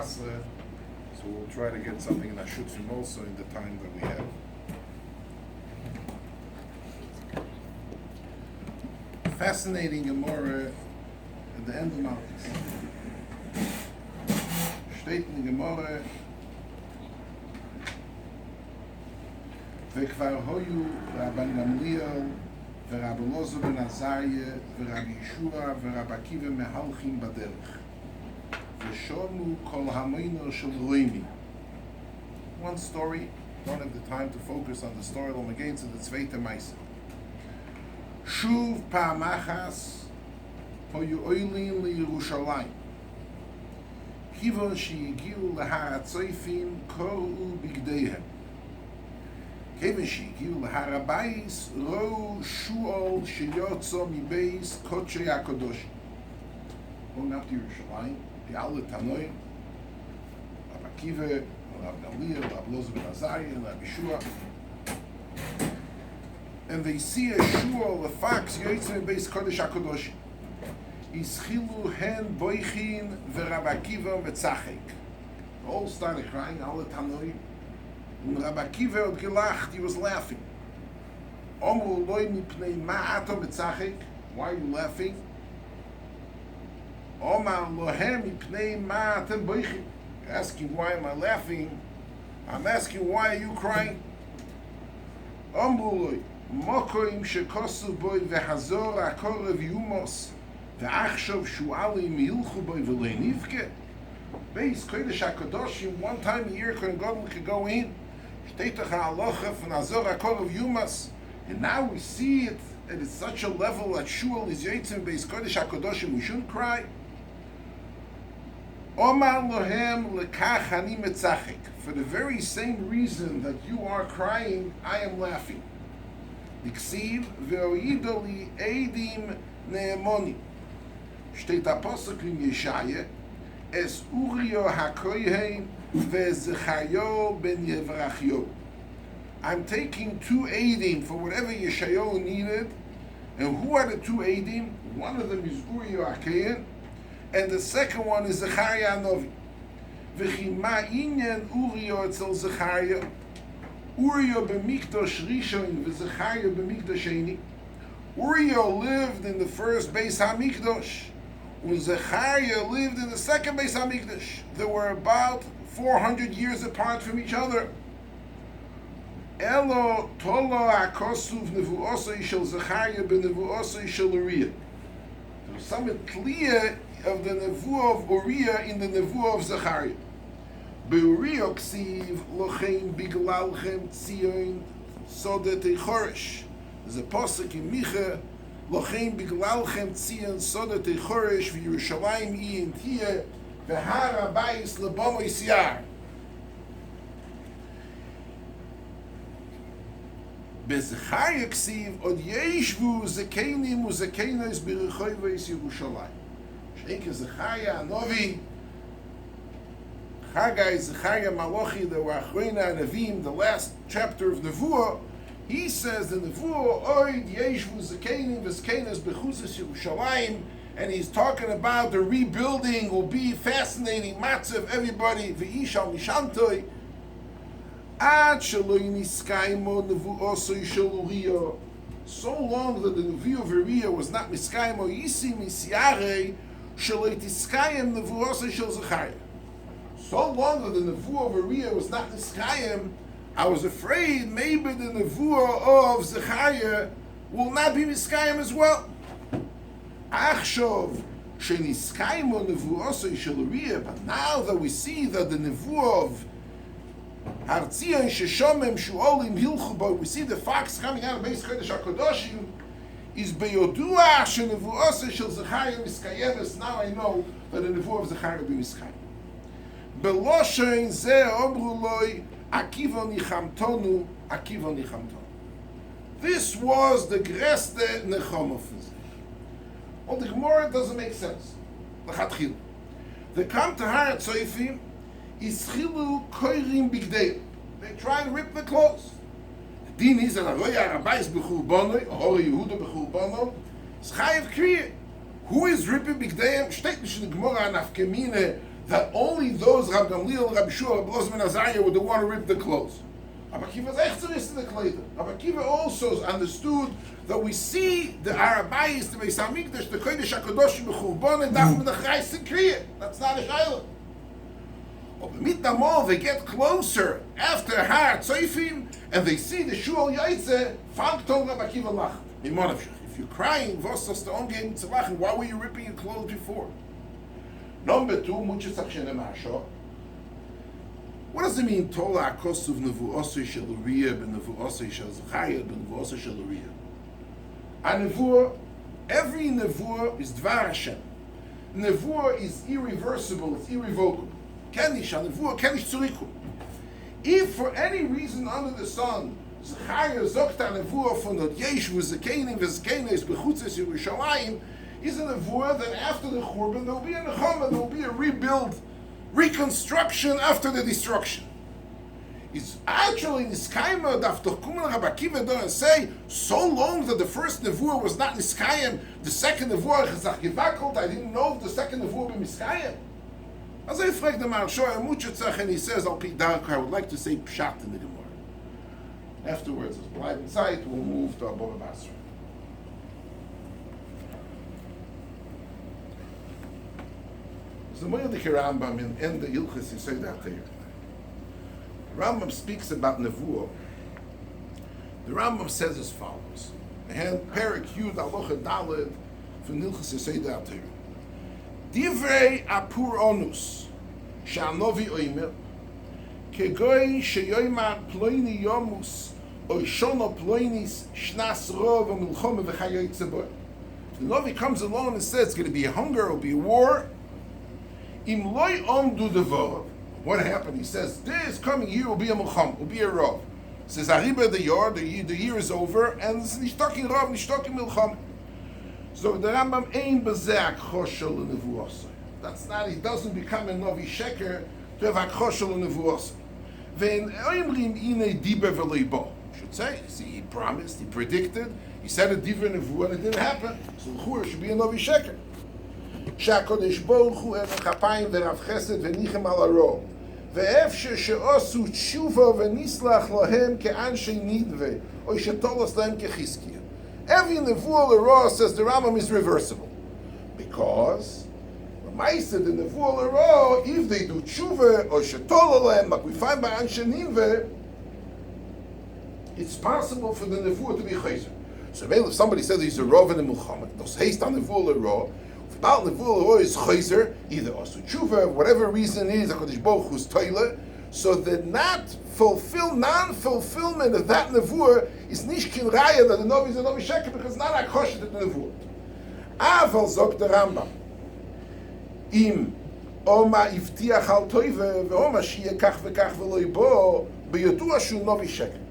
Asra, so we'll try to get something in Ashutfim also in the time that we have. Fascinating Gemara at the end of Malchus. Steht in the Gemara, וכבר היו רבן גמליאל ורב אלעזר בן עזריה ורב ישוע ורב עקיבא מהלכים בדרך ושומעו כל המוינו של רוימי. One story, don't have the time to focus on the story, אלא מגיעים to the zweite Meise. שוב פעם אחת היו עולים לירושלים. כיוון שהגיעו להר הצופים קרעו בגדיהם. כיוון שהגיעו להר הבייס ראו שועל שיוצא מבייס קודשי הקדושים. Going up to Yerushalayim, the alle Tanoim, Rabbi Akiva, Rabbi Gamliel, Rabbi Elazar ben Azariah, and Rabbi Yeshua. And they see a shul, a fox, Yotzim Beis Kodesh HaKadoshim. Ischilu hen boichin v'Rabbi Akiva metzachek. They all started crying, alle Tanoim. And Rabbi Akiva had gelacht, he was laughing. Omru loi mipnei ma'ato metzachek. Why are you laughing? Omar lohem mipnei ma'atem boichin. Asking why am I laughing? I'm asking why are you crying? Omru loi. Mokoim shekosu boy vehazor akorev yumos ve'achshov shu'alim yilchu boy v'leinivke. Beis Kodesh HaKadoshim, one time a year could go in. Shteitach ha'alocha v'nazor akorev yumas. And now we see it at such a level that shul is yotzim Beis Kodesh HaKadoshim. We shouldn't cry. Omar lohem lekach ani metzachek. For the very same reason that you are crying, I am laughing. Diksiv ve'oido li eidim ne'emoni. Steht Apostel in Yeshaya, es Uriyo hakoyhen ve'zechayo ben yevrachyo. I'm taking two eidim for whatever Yeshayahu needed. And who are the two eidim? One of them is Uriyo hakoyhen, and the second one is Zechariah Novi. V'chima inyan Uriyo etzel Zechariah. Uriah b'mikdash rishon v'Zechariah b'mikdash sheni. Uriah lived in the first Beis HaMikdash, and Zechariah lived in the second Beis HaMikdash. They were about 400 years apart from each other. Elo tolo hakosuv nevuosei shel Zechariah b'nevuosei shel Uriah. There was some clear of the nevuah of Uriah in the nevuah of Zechariah. Be'Uriah ksiv lochem biglalchem tzion sodetei choresh. There's a pasuk in Michoel, lochem biglalchem tzion sodetei choresh v'Yerushalayim iyin tiyeh v'har habayis lebomois yar. Be'Zechariah ksiv od yeshvu zekenim uzekenos b'rechoveis Yerushalayim. Sheike Zechariah Novi, Chagai, Zechariah Malachi, the Achreina Nevim, the last chapter of Nevuah, he says the Nevuah, Oid Yeshvu Zekenim V'Zkenos B'chuzas Yerushalayim, and he's talking about the rebuilding will be fascinating, matzav, everybody, V'Ishal Mishantoi, Ad Shaloi Niskaimo Nevuosoi Shel Uriah. So long that the Nevuah of Uriah was not Miskaimo, Yisi Misyarei, Shaloi Tiskayim Nevuosoi Shel Zechariah. So long that the nevuah of Uriah was not niskayim, I was afraid maybe the nevuah of Zechariah will not be niskayim as well. Achshov sheniskayim o nevuosei shel Uriah. But now that we see that the nevuah of Hartzion sheshomem shuolim hilchu bo, we see the fox coming out of Beis Kodesh HaKadoshim, is beyodua shenevuosei shel Zechariah miskayemes. Now I know that the nevuah of Zechariah will be niskayim. Beloshen ze omru loi Akiva nichamtonu, Akiva nichamtonu. This was the greste Nechama. Well, the Gemara doesn't make sense. They come to Har Tzofim, ischilu koirim bigdeim. They try and rip the clothes. The din is that Aroya Rabbais b'churbanoi, Ahora Yehuda b'churbanoi, is chayiv kriya. Who is ripping bigdeim? Steht nicht in the Gemara nafkemine that only those Rab Gamliel, Rab Shua, Rab Elazar ben Azariah would want to rip the clothes. Rabbi Akiva's echzeris in the kleder. Rabbi Akiva also understood that we see the Arabayis, the Beis Hamikdash, the Kodesh HaKadosh, the Churban and Nechama. That's not a shayla. They get closer after Har Tzofim, and they see the Shul Yaitze. Fangton Rabbi Akiva lach. If you're crying, vosas the ongem tzalach, why were you ripping your clothes before? Number two, muchas achshene masho. What does it mean? Tola akosuv nevuosei shel Uriah benevuosei shel Zechariah benevuosei shel Uriah. A nevuah, every nevuah is dvar Hashem. Nevuah is irreversible, it's irrevocable. Kenish, a nevuah kenish tzurikum. If for any reason under the sun, Zechariah zogt a nevuah from the Yesh v'zekenim v'zekenes bechutzes Yerushalayim, is a nevuah that after the Churban there will be a Nechama, there will be a rebuild, reconstruction after the destruction. It's actually Niskayim after Kuman Rabbi Akiva don't say so long that the first nevuah was not Niskayim, the second nevuah Chazach I didn't know if the second nevuah be Niskayim. As I frag the Maharsha Muchatzach, and he says, I'll pick dark, I would like to say Pshat in the Gemara. Afterwards, as Blind Inside, we'll move to Abba Basra. So the Moedik Rambam in the Ilchis, he said that here. Rambam speaks about Nevuah. The Rambam says as follows. And Perik Yud Alocha Daled from Ilchis, he said that here. Divrei apur onus, sha'anovi oimer, kegoy sheyoymar ploini yomus, oishono ploinis shnas rov v'milchome v'chayot zebor. The Novi comes along and says it's going to be a hunger, it'll be a war. Im loy omdu devor. What happened? He says, this coming year will be a milchom, will be a rov. Says, Ariba the year is over, and it's nishtokin rov, nishtokin milchom. So the Rambam ain't bezeh akhoshel nevuosay. That's not. He doesn't become a novi sheker to have akhoshel nevuosay. Vein oimrim ine diber v'leibo. Should say. See, he promised, he predicted, he said a diver nevuah, and it didn't happen. So l'chur should be a novi sheker. Shakodesh Baruch Hu ev chapayim v'rav chesed v'nichem al haro. Ve'efshe she'osu tshuva v'nislach lohem ke'anshei nidve or shetolos lehem kechizkiya. Every nevuah l'ra, says the Rambam, is reversible, because the Ma'aseh the nevuah l'ra, if they do tshuva or shetololem, like we find by Anshe Ninveh, it's possible for the nevuah to be chayzer. So if somebody says he's a rov and a milchama, does haste on nevuah l'ra, if about nevuah l'ra is chayzer, either asu tshuva, whatever reason it is, HaKadosh Baruch Hu's toilet, so the non-fulfillment of that nevuah is nishkin raya that the novi is a novi sheker, because it's not akoshet at the nevuah. Aval zok the Rambam im oma iftiach al toive ve'oma shiyeh kach v'kach v'lo yibo b'yodua shu novi sheker.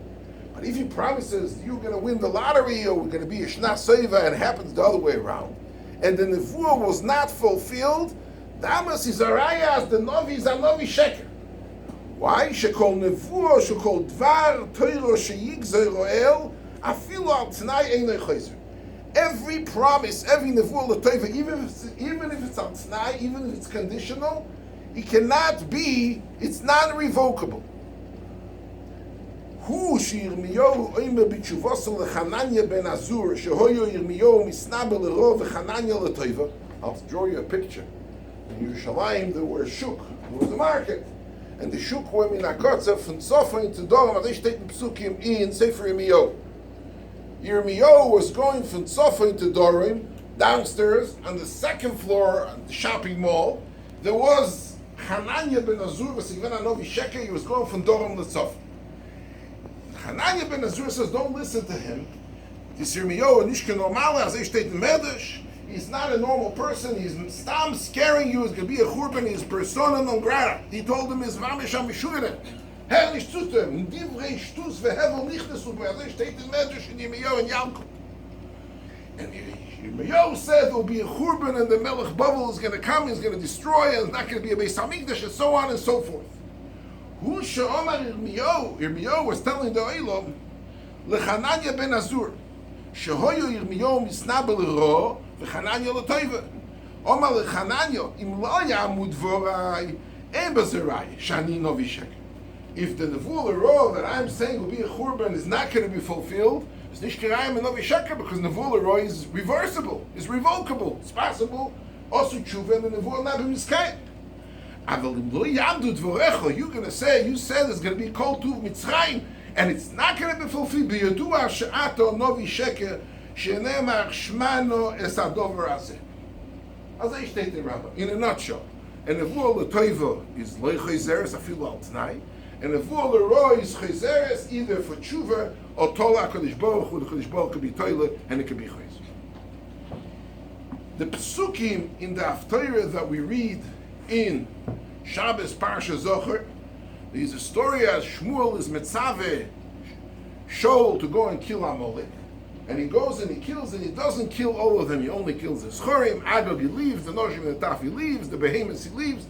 But if he promises you're going to win the lottery or we're going to be a shnas soiva, and it happens the other way around, and the nevuah was not fulfilled, the amas is a raya as the novi is a novi sheker. Why? Shekol nevuah, shekol dvar, toiro sheyigzer roel, afilu al t'nai ein chayzer. Every promise, every nevuah l'toiva, even if it's al t'nai, even if it's conditional, it cannot be, it's non-revocable. Hu sheYirmiyahu oimer b'tshuvosel leChananya ben Azur, shehoyo Yirmiyahu misnabel l'rov v'Chananya l'toiva. I'll draw you a picture. In Yerushalayim there was a shuk, there was a market. And the shuk were min hakotza from Sofa into Dorim, as they state in Psukim in Sefer Yirmiyahu. Yirmiyahu was going from Sofa into Dorim, downstairs, on the second floor of the shopping mall. There was Hananya ben Azur, v'sigven anovi sheker, he was going from Dorim to Sofa. Hananya ben Azur says, don't listen to him. This Yirmiyahu, nishke normale, as they state in Medrash, he's not a normal person. He's stam scaring you. He's going to be a churban. He's persona non grata. He told him his mamishamishuren. Herr nicht zu tun. Divrei shtus vehevel nichnesu bei azay steht in Medrash in Yirmiyahu and Yalkut. And Yirmiyahu said there will be a churban and the melech bubble is going to come. He's going to destroy and it's not going to be a Beis Hamikdash and so on and so forth. Hu she'omar Yirmiyahu. Yirmiyahu was telling the Olam leChananya ben Azur shehoyo Yirmiyahu misnabel ro v'Chananya l'toiva. Omar lechananya, im lo yamud dvorai, ein bazerai, shani novi sheker. If the nevuah l'ro that I'm saying will be a churban is not going to be fulfilled, it's nicht kirayim and novi sheker, because nevuah l'ro is reversible, is revocable, it's possible. Also tshuva and the nevuah not be miskayim. You're going to say, you said it's going to be called to Mitzrayim, and it's not going to be fulfilled. B'yodua she'ato novi sheker she'nemar shmano es hadover hazeh. As I stated, Rabbi, in a nutshell, and nevuah l'toiva is lo chayzeres afilu al t'nai, and nevuah l'ro is chayzeres either for tshuva or tola HaKadosh Baruch Hu. The Kadosh Baruch Hu could be toilet and it could be chayzer. The psukim in the Haftarah that we read in Shabbos Parsha Zocher, there's a story as Shmuel is metzaveh Shaul to go and kill Amalek, and he goes and he kills, and he doesn't kill all of them, he only kills the Schorim, Agag he leaves, the Noshim and the Taf he leaves, the Behemoths he leaves,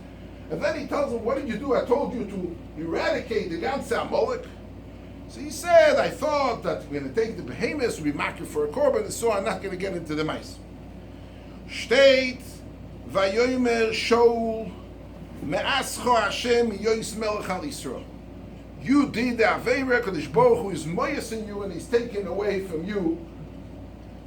and then he tells them, what did you do? I told you to eradicate the Ganze Amalek. So he said, I thought that we're going to take the Behemoths, we mark it for a Churban, and so I'm not going to get into the mice. Shteit, Vayomer Shaul, Me'ascho Hashem Yois Melech al Yisrael. You did the Aveira, Kadosh Baruch Hu is moyasing you and he's taken away from you.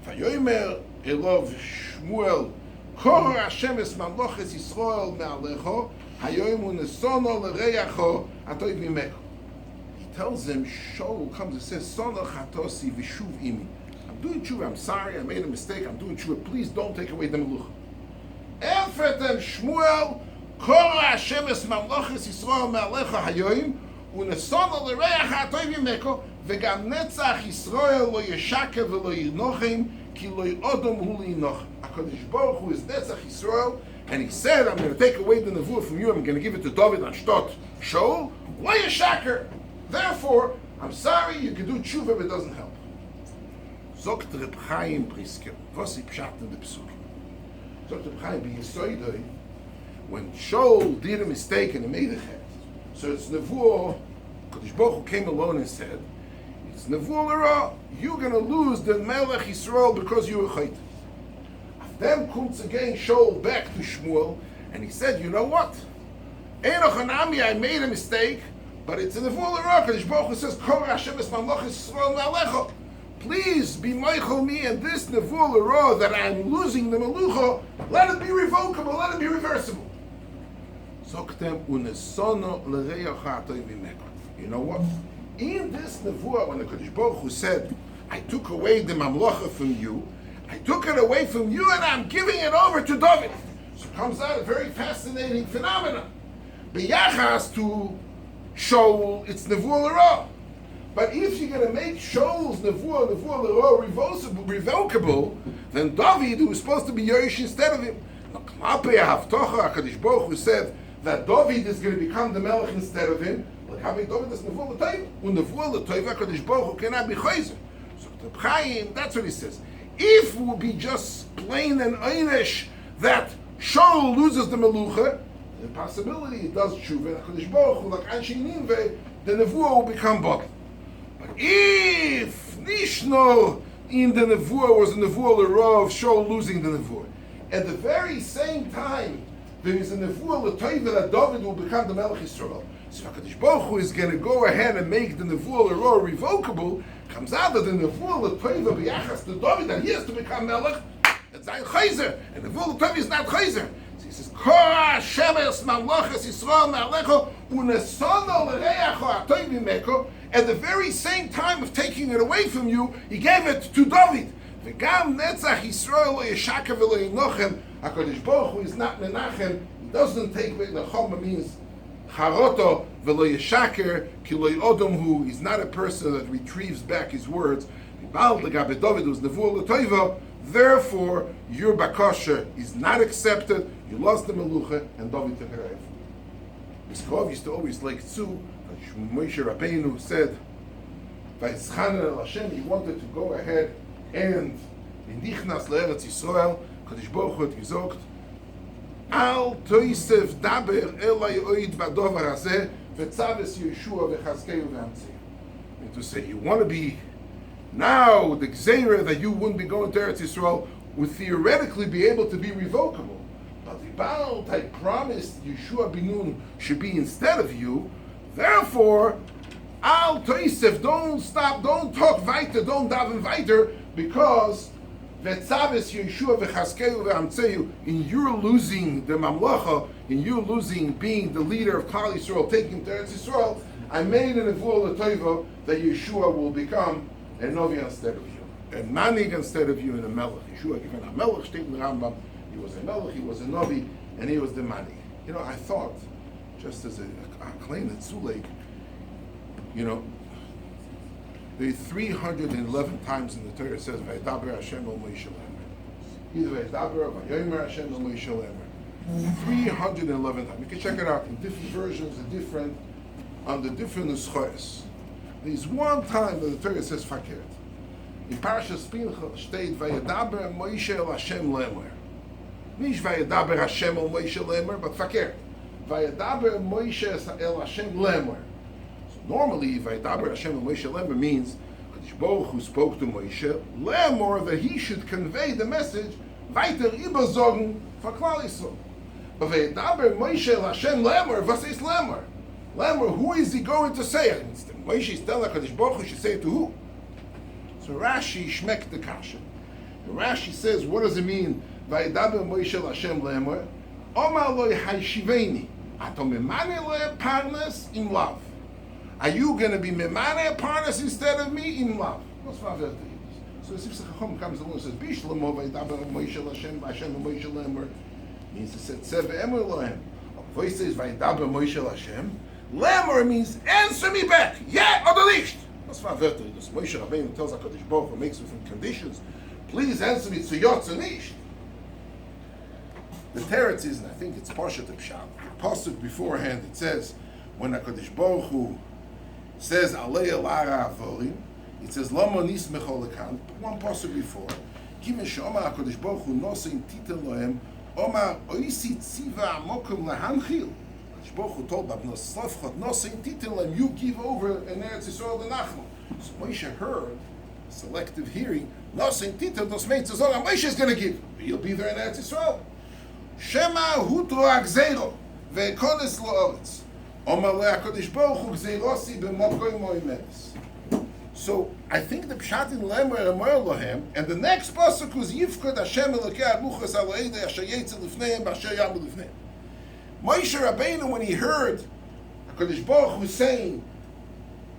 Vayomer Elov Shmuel, Kor Hashem es Mamloches Yisrael me'alecho, Hayoim unesono l'reyacho atoy v'imeko. He tells him, Shaul comes and says, Sono chatosi v'shuv imi. I'm doing tshuva, I'm sorry, I made a mistake, I'm doing tshuva, please don't take away the melucha. Efetem Shmuel, Kor Hashem es Mamloches Yisrael me'alecho hayoim, unesono l'reyacho atoy v'imeko, v'gam netzach Yisrael lo yeshakev v'lo yinochem, ki lo yodom hu li'inochem. HaKadosh Baruch Hu is netzach Yisrael, and he said, I'm going to take away the nevuah from you, I'm going to give it to David on Shtot Shaul, lo yeshaker. Therefore, I'm sorry, you can do tshuva, but it doesn't help. Zogt Reb Chaim Brisker, was he pshat in the Pesukim. Zogt Reb Chaim b'Yisoidoi, when Shaul did a mistake and he made a chet, so it's nevuah, Kadosh Baruch Hu came alone and said, it's nevuah l'ra, you're going to lose the Melech Yisrael because you were chayt. Then comes again Shaul back to Shmuel, and he said, you know what? Enoch Hanami, I made a mistake, but it's in the full Iraq. Kadosh Baruch Hu says, Kor Hashem es Mamloches Yisrael me'alecho. Please be Michoel me and this Nevuah L'Ra that I'm losing the Melucha, let it be revocable, let it be reversible. Zoktem unesono l'reyacha atoy v'imeko. You know what? In this Nevuah, when the Kadosh Baruch Hu said, I took away the Mamlocha from you, I took it away from you and I'm giving it over to David. So it comes out a very fascinating phenomenon. B'yachas to Shaul, it's Nevuah L'Ra. But if you're going to make Shaul's Nevuah L'Ra revocable, then David, who was supposed to be Yerush instead of him, HaKadosh Baruch Hu said that David is going to become the Melech instead of him. Like how David is Nevuah L'Tova. Nevuah L'Tova, HaKadosh Baruch Hu cannot be Chayzer. So the Chaim, that's what he says. If it would be just plain and einish that Shaul loses the Melucha, the possibility it does tshuva, and HaKadosh Baruch Hu, like Anshe Ninveh, the Nevuah will become bottled. But if Nishno in the Nevuah was the Nevuah L'Ra of Shaul losing the Nevuah, at the very same time there is a Nevuah L'Tova that David will become the Melech Yisrael. So HaKadosh Baruch Hu is going to go ahead and make the Nevuah L'Ra revocable. Comes out that the Nevuah L'Tova b'yachas to David that he has to become Melech. It's not Chayzer, and the Nevuah L'Tova is not Chayzer. So he says, Kor Hashem es Mamloches Yisrael me'alecho unesono l'reyacho atoy v'imeko. At the very same time of taking it away from you, he gave it to David. V'gam netzach Yisrael lo yeshakev v'lo yinochem. HaKadosh Baruch Hu is not menachem. He doesn't take away. Nechama means charoto v'lo yeshaker ki lo yodom hu. He's not a person that retrieves back his words. David was Nevuah L'Tova. Therefore, your bakasha is not accepted. You lost the melucha, and David took it away. Michoel used to always like tzu. Moshe Rabbeinu said, "Vayischanan el Hashem." He wanted to go ahead and nichnas le'eretz Yisrael. Kadosh Baruch Hu had gesagt, "Al toisef daber elai oid v'adovar hazeh v'tzaves Yeshua v'chazkeu v'amtzei." And to say, you want to be now the gzeira that you wouldn't be going to Eretz Yisrael would theoretically be able to be revocable. But Vibalt, I promised Yeshua bin Nun should be instead of you. Therefore, Al Toisef, don't stop, don't talk weiter, don't daven weiter, because Vetzaves Yeshua v'chaskeu v'amtzeu, in your losing the mamlacha, in you losing being the leader of Klal Yisrael, taking to Eretz Yisrael, I made an Nevuah L'Toiva that Yeshua will become a Novi instead of you, a Manig instead of you, and a Melech. Yeshua given a Melech, steht in the Rambam, he was a Melech, he was a Novi, and he was the Manig. You know, I thought, just as a claim at Zuleg, you know, the 311 times in the Torah it says Vaydaber Hashem el Moshe Lemer. Either Vaydaber or Vayomer Hashem el Moshe Lemer. 311 times. You can check it out in different versions, on the different nuschos. There's one time that the Torah says Fakert. In Parashas Pinchas steht Vaydaber Moshe el Hashem Lemer. Nicht Vaydaber Hashem el Moshe Lemer, but Fakert. Vaydaber Moshe el Hashem Lemer. Normally, Vaydaber Hashem and Moshe Lemer means Kadosh Baruch Hu spoke to Moshe Lemer that he should convey the message weiter überzogen for Klal Yisrael. But Vaydaber Moshe Hashem Lemer, was is Lemer? Lemer, who is he going to say it? Moshe is telling Kadosh Baruch Hu should say it to who? So Rashi shmekt the kasha. Rashi says, what does it mean? Vaydaber Moshe Hashem Lemer, Omar lo hayshiveni, atom emane lo parnas im lav. Are you going to be memane parnas instead of me in love? So if the Chacham comes along and says, Bishlamo vaydaber Moshe Hashem Hashem Moshe Lemer, means he said Sev Emer Lohem. Voice says vaydaber Moshe Hashem. Lemer means answer me back, yeah or the nicht. That's why Moshe Rabbeinu tells HaKadosh Baruch Hu, makes different conditions. Please answer me to yot or nicht. The teretz is, and I think it's Parshat Pshat. The pasuk beforehand it says, when HaKadosh Baruch Hu says Alei Lara Avorim, it says Lama Nismechol Lekan. One pasuk before, Kimen she'omar HaKadosh Baruch Hu nosein titel lohem, Omar oisi tziva amokum lehanchil. HaKadosh Baruch Hu told Abno Slavchot nosein titel lohem, you give over in Eretz Yisrael the Nachma. So Moshe heard, selective hearing, nosein titel dos meint zezorah, Moshe is going to give. He'll be there in Eretz Yisrael. Shema hutro agzeiro ve'kones lo'oretz. So I think the Pshat in Lemer Emer Lohem, and the next pasuk was Yifkod Hashem Elokei Aluchas Aloeidei Asher Yetzel Lifneim B'Asher Yamu Lifneim. Moshe Rabbeinu, when he heard HaKadosh Baruch Hu saying,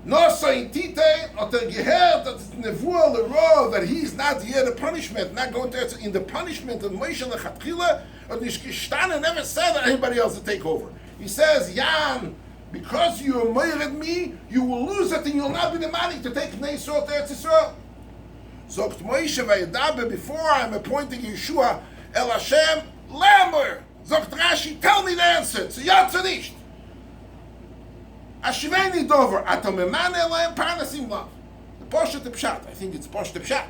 Nosa in Titei, Oter Gehert, that Nevuah L'Ro, that he's not here the punishment, not going to in the punishment of Moshe Lechatchila, or Nishkishtan never said that anybody else to take over. He says, Yan, because you murdered me, you will lose it and you'll not be the money to take Bnei Yisrael to Eretz Yisrael. Zogt Moshe Vaydaber, before I'm appointing Yeshua El Hashem Lemer. Zogt Rashi, tell me the answer. So Yad Tzadisht. Ashiveni Dover, Atom Eman Elayim Parnasim Lav. The Poshet Pshat, I think it's Poshet Pshat.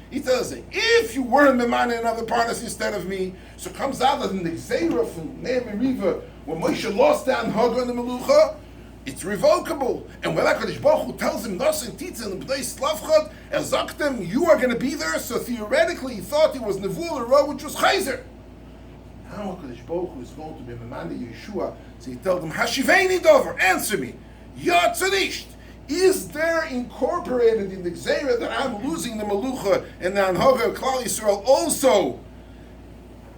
He tells it, if you were Memane another Parnas instead of me, so it comes out that in the Gzeira from Nehemi Riva, when Moshe lost the Anhaga and the Melucha, it's revocable. And when HaKadosh Baruch Hu tells him, Nos and Titza and B'nai Slavchot, Zaktem, you are going to be there, so theoretically he thought he was Nevuah L'Ro, which was Chayzer. Now HaKadosh Baruch Hu is going to be Memane Yeshua, so he tells him, Hashiveni Dover, answer me, Yot Tzadisht. Is there incorporated in the Gzeira that I'm losing the Melucha and the Anhaga of Klal Yisrael also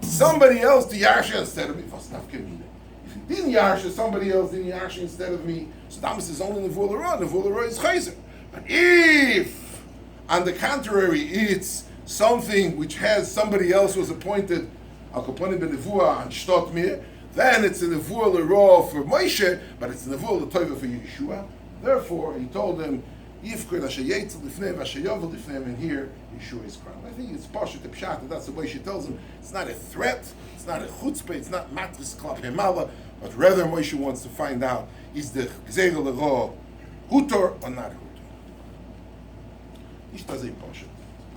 somebody else to Yarsha instead of me? If he didn't Yarsha, somebody else didn't Yarsha instead of me, so Damas is only Nevuah L'Ro. Nevuah L'Ro is Chayzer. But if, on the contrary, it's something which has somebody else was appointed, Al Kaponim Ben Nevuah and Shtot Mir, then it's a Nevuah L'Ro for Moshe, but it's a Nevuah L'Toiva for Yeshua. Therefore, he told him, Yifkod Asher Yetzel Lifneim Asher Yovel Lifneim, and here Yeshua is crowned. I think it's Pashat Pshat, and that's the way she tells him. It's not a threat, it's not a chutzpah, it's not matris klap hemala, but rather Moshe wants to find out, is the Gzeira L'Ro Hutor or not Hutor? Nicht das ein Pashat.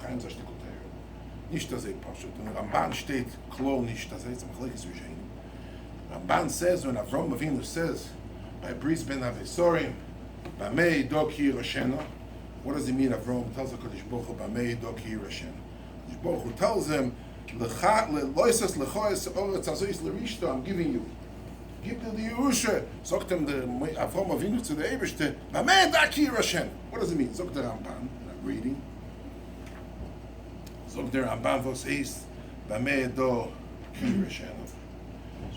Kein so Stück Teher. Nicht das ein Pashat. Und Ramban steht, klar nicht, das heißt, am Chleik ist Ramban says, when Avram Avinu says, by Bris Ben Avesorim, Bamei Doki Rashena. What does it mean? Avram tells HaKadosh Baruch Hu, Bamei Doki Rashena. HaKadosh Baruch Hu tells him, Loisas lechoes oretz azois lerishto, I'm giving you. Gib dir die Yerusha. Sagt ihm der Avram Avinu zu der Eberste, Bameh da ki Yerushen. What does it mean? Sagt der Ramban, I'm reading. Sagt der Ramban, was heißt, Bameh do ki Yerushen.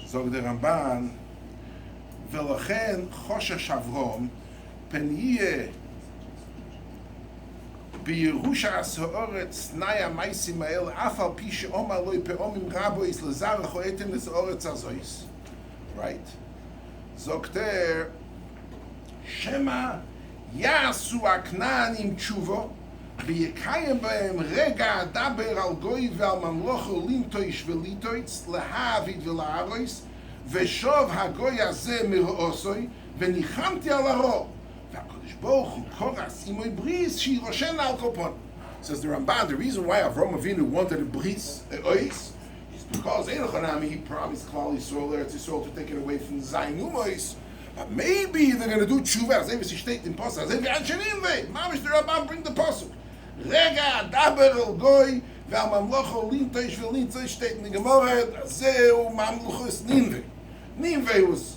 Sagt der Ramban, ולכן חושש אברום פן יהיה בירושה הסאורץ תנאי המייסים האלה אף על פי שאומר לו פעמים רבויס לזרח או אתן לסאורץ הזויס, right? זוקטר שמא יעשו הכנענים תשובו ויקיים בהם רגע דבר על גוי ועל ממלוכו לינטויש וליטויץ להביד ולארויס ושוב הגוי הזה מראוסוי וניחמתי על הרוב והקדוש ברוך הוא קורס עמוי בריס שירושן על קופון. Says the Ramban, the reason why Avram Avinu wanted a bris, a ois, is because he promised Klal Yisrael, Eretz Yisrael, to take it away from Zayin Umois. But maybe they're going to do tshuva, as if it's state in Pasuk, as if it's Anshanim Vei. Mamish the Ramban bring the Pasuk. Rega daber el goy והממלוכו לינטויש ולינטויש steht in the Gemara, זהו ממלוכוס נינווה. Nineveh was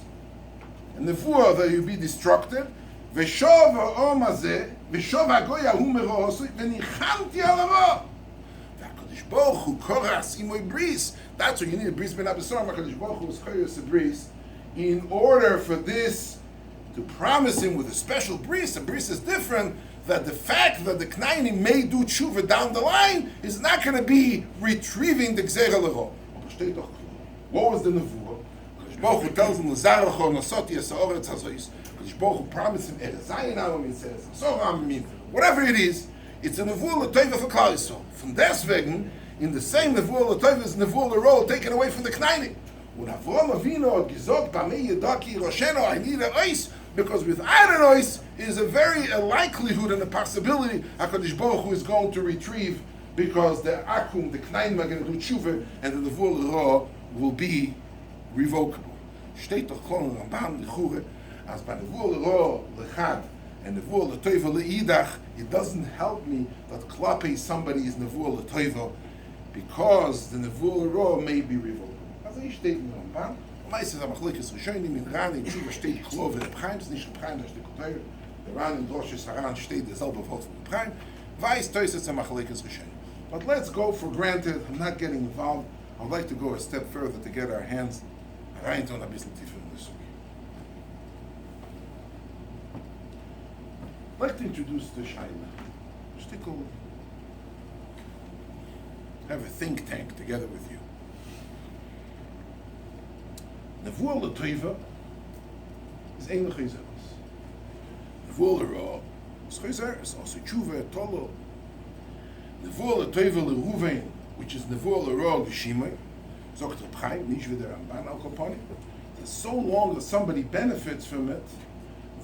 a nevuah that you be destructed. ושוב העם הזה, ושוב הגוי ההוא מראוסוי, וניחמתי על עמו. והקדוש ברוך הוא קורס עמוי בריס. That's what you need a bris ben abesarim. הקדוש ברוך הוא was koros a bris. In order for this to promise him with a special bris, a bris is different, that the fact that the Knainim may do tshuva down the line is not going to be retrieving the gzeira lero. What was the nevuah? Baruch Hu tells him, "L'zaracho nasoti esa'oretz hazois." Baruch Hu promised him, "Zayin alam," he says, "So amin." Whatever it is, it's a nevuah l'toiva for Klal Yisrael. From deswegen, in the same nevuah l'toiva is nevuah l'ro taken away from the Knainim. When Avram Avinu had gizot b'mei yedaki rosheno, I need an ois, because without an ois is a likelihood and a possibility HaKadosh Baruch Hu is going to retrieve, because the akum, the Knainim are going to do tshuva, and the nevuah l'ro will be revocable. Steht doch klar in Ramban Lechure, as by nevuah l'ro lechad and nevuah l'toiva le'idach, it doesn't help me that klape somebody is nevuah l'toiva, because the nevuah l'ro may be revocable. As I steht in Ramban, meistens am Achlikes Rishonim in Ran in Tshuva steht Klov in Epchaim, es ist nicht Epchaim, das ist die Kultur. Der Ran in Droshes Haran steht derselbe Wort von Epchaim. Weiß Toises am Achlikes Rishonim. But let's go for granted, I'm not getting involved. I'd like to go a step further to get our hands rein tun ein bisschen tiefer in this. I'd like to introduce the Shaila. Shtickle, have a think tank together with you. Nevuah l'toiva is ein l'chayzeres. Nevuah l'ro is chayzeres, also tshuva tolo. Nevuah l'toiva l'ruvein, which is nevuah l'ro l'shimai, zogt Rebchaim, nish v'der Ramban al koponi. So long as somebody benefits from it,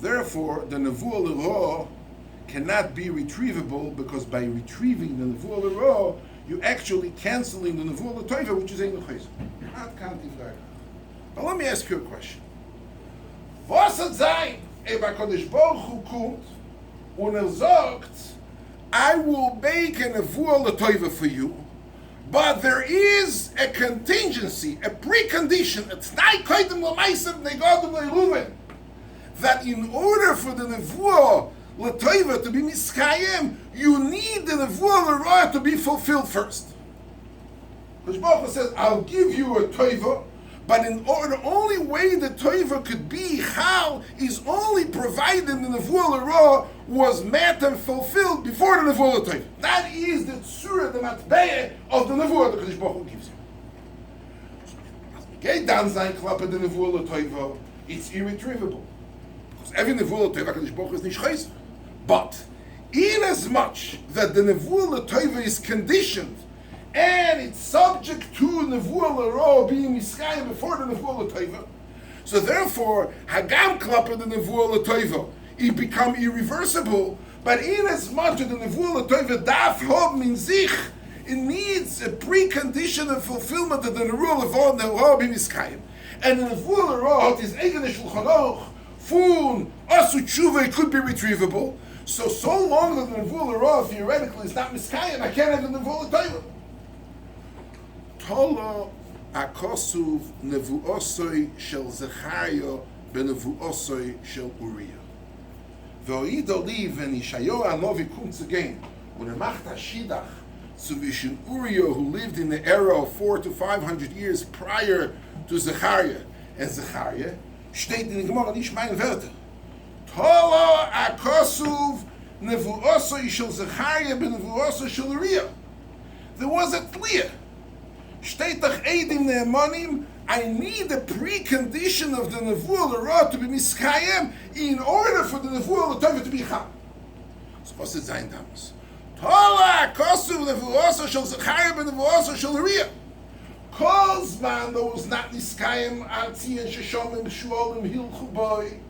therefore the nevuah l'ro cannot be retrievable, because by retrieving the nevuah l'ro, you're actually canceling the nevuah l'toiva, which is ein l'chayzeres. Now let me ask you a question. Was hat sein, HaKadosh Baruch Hu kommt und sagt, I will make a nevuah l'toiva for you, but there is a contingency, a precondition, a t'nai koydem l'maisem negodem le'ruven, that in order for the nevuah l'toiva to be miskayem, you need the nevuah l'roah to be fulfilled first. Because Baruch Hu says, I'll give you a toiva, but in order, the only way the toiva could be how is only provided the nevuah l'roah was met and fulfilled before the nevuah l'toiva. That is the tzura, the matbeh of the nevuah that Kadosh Baruch Hu gives you. As we get down zayin klappe the nevuah l'toiva, it's irretrievable, because every nevuah l'toiva Kadosh Baruch Hu is nicht chayzer. But in as much that the nevuah l'toiva is conditioned and it's subject to nevuah l'ro being miskayim before the nevuah l'toiva, so therefore hagam klappe the nevuah l'toiva it become irreversible. But in as much as the nevuah l'toiva daf hob min zich, it needs a precondition of fulfillment of the nevuah l'ro being miskayim, and the nevuah l'ro is eigen shulchan aruch fun asu tshuva, it could be retrievable. So long as the nevuah l'ro theoretically is not miskayim, I can't have the nevuah l'toiva. Tolo akosuv nevuosoi shel Zechariah benevuosoi shel Uriah. Ve'oido li when Yeshayahu Hanavi comes again, when er macht Hashidach, so Vishin Uriah, who lived in the era of 400 to 500 years prior to Zechariah, and Zechariah, steht in the Gemara nicht mein Wörter. Tolo akosuv nevuosoi shel Zechariah benevuosoi shel Uriah. There was a clear. Steht doch Eidim Ne'emanim, I need a precondition of the Nevuah L'Ra to be Miskayem in order for the Nevuah L'Tova to be Cham. So was it sein damals? Tola Kosuv Nevuoso Shel Zechariah Benevuoso Shel Uriah. Calls man that was not Miskayem Arzi and Sheshomim Shuolim Hilchu Boy.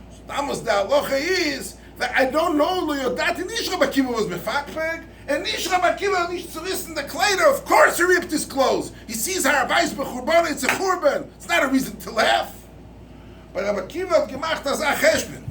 So damals the halacha is that I don't know Loyodat in Ish Rabbi Akiva was Mefakpeg, and Ish Rabbi Akiva nicht zu wissen the Kleider. Of course he ripped his clothes. He sees Harabais b'Churban, it's a Churban. It's not a reason to laugh. But Rabbi Akiva hat gemacht as a cheshbon.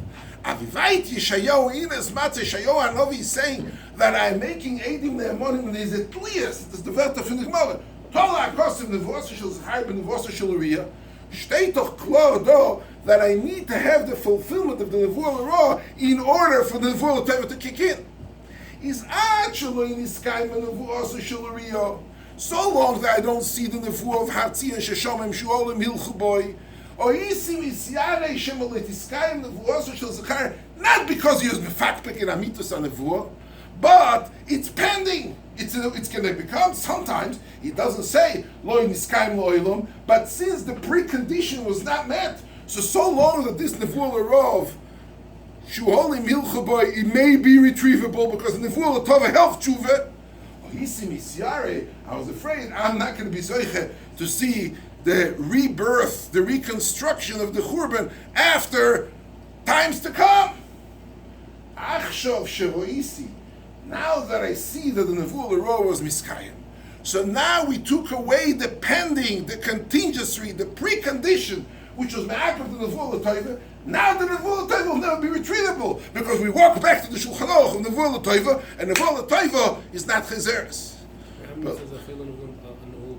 Avivait Yeshayahu Ines Matzah Yeshayahu Hanavi is saying that I'm making Eidim Ne'emanim and there's at least, this is the Wörter von the Gemara. Tola akosim nevuoso shel Zechariah benevuoso shel Uriah. Steht doch klar do that I need to have the fulfillment of the Nevuah L'Ra in order for the Nevuah L'Tova to kick in. Is actually in Iskayim Nevuah Shel Uriah. So long that I don't see the Nevuah of Hatzi and Sheshomim Shuolim Hilchu Boy, or Isim Isyarei Shemelet Iskayim Nevuah Shel Zechariah, not because he was mefakpek in Amitus on Nevuah, but it's pending. It's going to become, sometimes, it doesn't say, Lo Niskayim Lo Ilum, but since the precondition was not met, so long that this Nevuah L'Ra Shuolim Hilchu Boy, it may be retrievable because Nevuah L'Tova helped Tshuva. I was afraid I'm not going to be zoiche to see the rebirth, the reconstruction of the Churban after times to come. Achshov sheroisi. Now that I see that the Nevuah L'Ra was miskayim, so now we took away the pending, the contingency, the precondition, which was ma'akav the Nevuah L'Tova. Now the Nevuah L'Tova will never be retrievable because we walk back to the Shulchan Aruch of Nevuah L'Tova, and Nevuah L'Tova is not chezeres.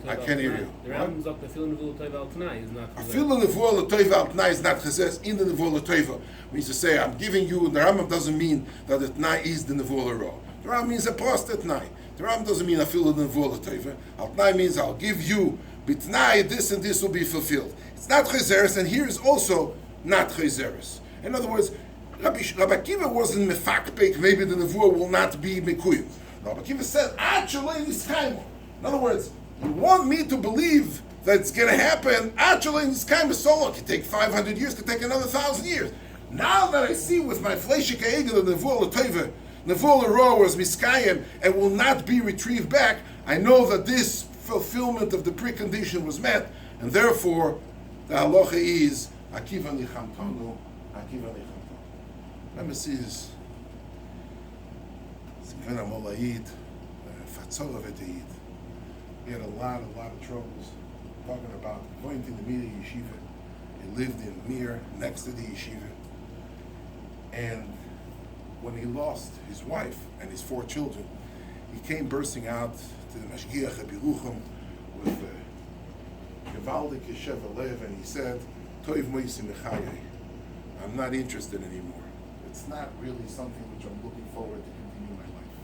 I can't hear you. The Rambam sagt, Afil Nevuah L'Tova al Tnai is not chezeres. Afil Nevuah L'Tova al Tnai is not chezeres. In the Nevuah L'Tova, we used to say, I'm giving you, the Rambam doesn't mean that the Tnai is the Nevuah L'Ra. The Rambam means a post at Tnai. The Rambam doesn't mean Afil Nevuah L'Tova. Al Tnai means I'll give you, B'Tnai, this and this will be fulfilled. It's not chezeres, and here is also not chezeres. In other words, Rabbi Akiva wasn't mefakpek, maybe the Nevuah will not be mekuyim. Rabbi Akiva said, actually, this time. In other words, you want me to believe that it's going to happen, actually, this kind of so long. It could take 500 years, it could take another 1,000 years. Now that I see with my fleshik ha'egel, the Nevuah L'Tova, Nevuah L'Ra was miskayim and will not be retrieved back, I know that this fulfillment of the precondition was met, and therefore, the halacha is, Akiva nichamtanu, Akiva nichamtanu. Nemesis, Zikvena Molayid, Fatzora V'Teid. He had a lot of troubles talking about going to the Miri Yeshiva. He lived in Mir, next to the yeshiva. And when he lost his wife and his 4 children, he came bursting out to the Mashgiach Biruchim with Gevaldik Yeshev Alev, and he said, Toiv Moisi Mechayei, I'm not interested anymore. It's not really something which I'm looking forward to continue my life.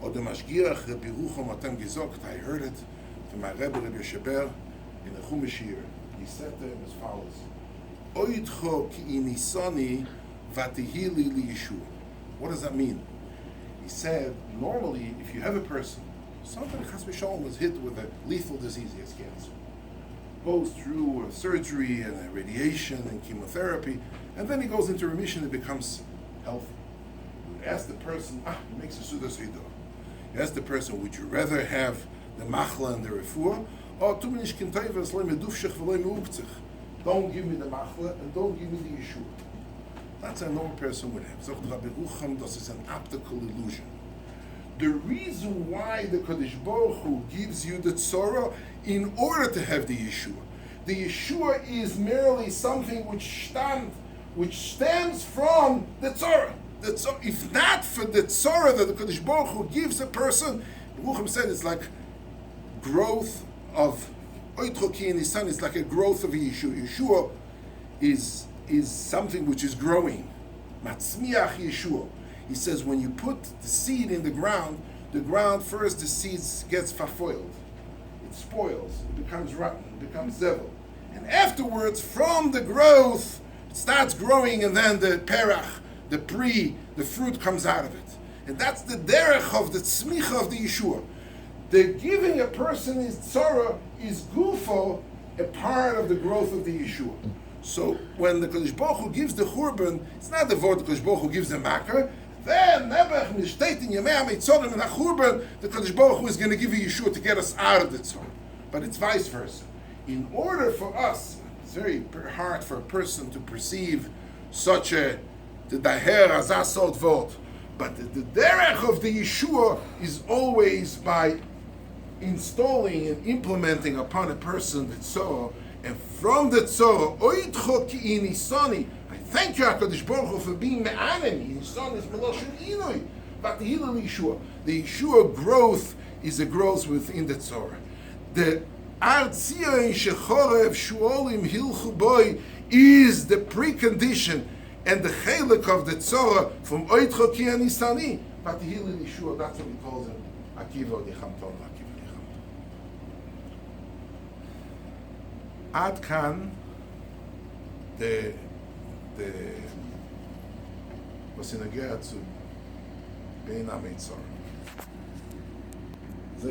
Or the Mashgiach Biruchim Atem Gezogt, I heard it from my Rebbe Rebbe Sheber in the Shiur. He said to him as follows, Oidcho ki inisoni vatihili li Yeshua. What does that mean? He said, normally, if you have a person, somebody Chas v'Shalom was hit with a lethal disease, he has cancer, goes through a surgery and a radiation and chemotherapy, and then he goes into remission and becomes healthy. You ask the person, he makes a Suda Seidah. You ask the person, would you rather have the machla and the refuah, or don't give me the machla and don't give me the yeshua? That's a normal person would have. This is an optical illusion. The reason why the Kadosh Baruch Hu gives you the tzorah in order to have the Yeshua is merely something which stems from the tzorah. If not for the tzorah that the Kadosh Baruch Hu gives a person, the Rucham said it's like growth of Oitcho Ki Nisani is like a growth of a Yeshua. Yeshua is something which is growing. Matzmiach Yeshua. He says when you put the seed in the ground first the seed gets fafoiled. It spoils, it becomes rotten, it becomes zevel. And afterwards, from the growth, it starts growing, and then the perach, the fruit comes out of it. And that's the derech of the tzmicha of the Yeshua. The giving a person his tzara is gufo, a part of the growth of the Yeshua. So when the Kodesh Baruch Hu gives the Churban, it's not the word the Kodesh Baruch Hu gives the makar. Then Nebech Mishtet in Yemei HaMitzorim and HaChurban, the Kodesh Baruch Hu is going to give you Yeshua to get us out of the tzara. But it's vice versa. In order for us, it's very hard for a person to perceive such a the daher azasot vot. But the derech of the Yeshua is always by installing and implementing upon a person the tzara, and from the tzara, oitcho ki inisani. I thank you, HaKadosh Baruch Hu, for being me'anem. Inisani is meloshen inui. But the hilal Yeshua, the Yeshua growth is a growth within the tzara. The Artzion shechorev shuolim hilchu boy is the precondition and the chelik of the tzara from oitcho ki anisani. But the hilal Yeshua, that's what he calls him, Akiva nichamtonu, Akiva nichamtonu. Ad kan was in a zu בין המצרים.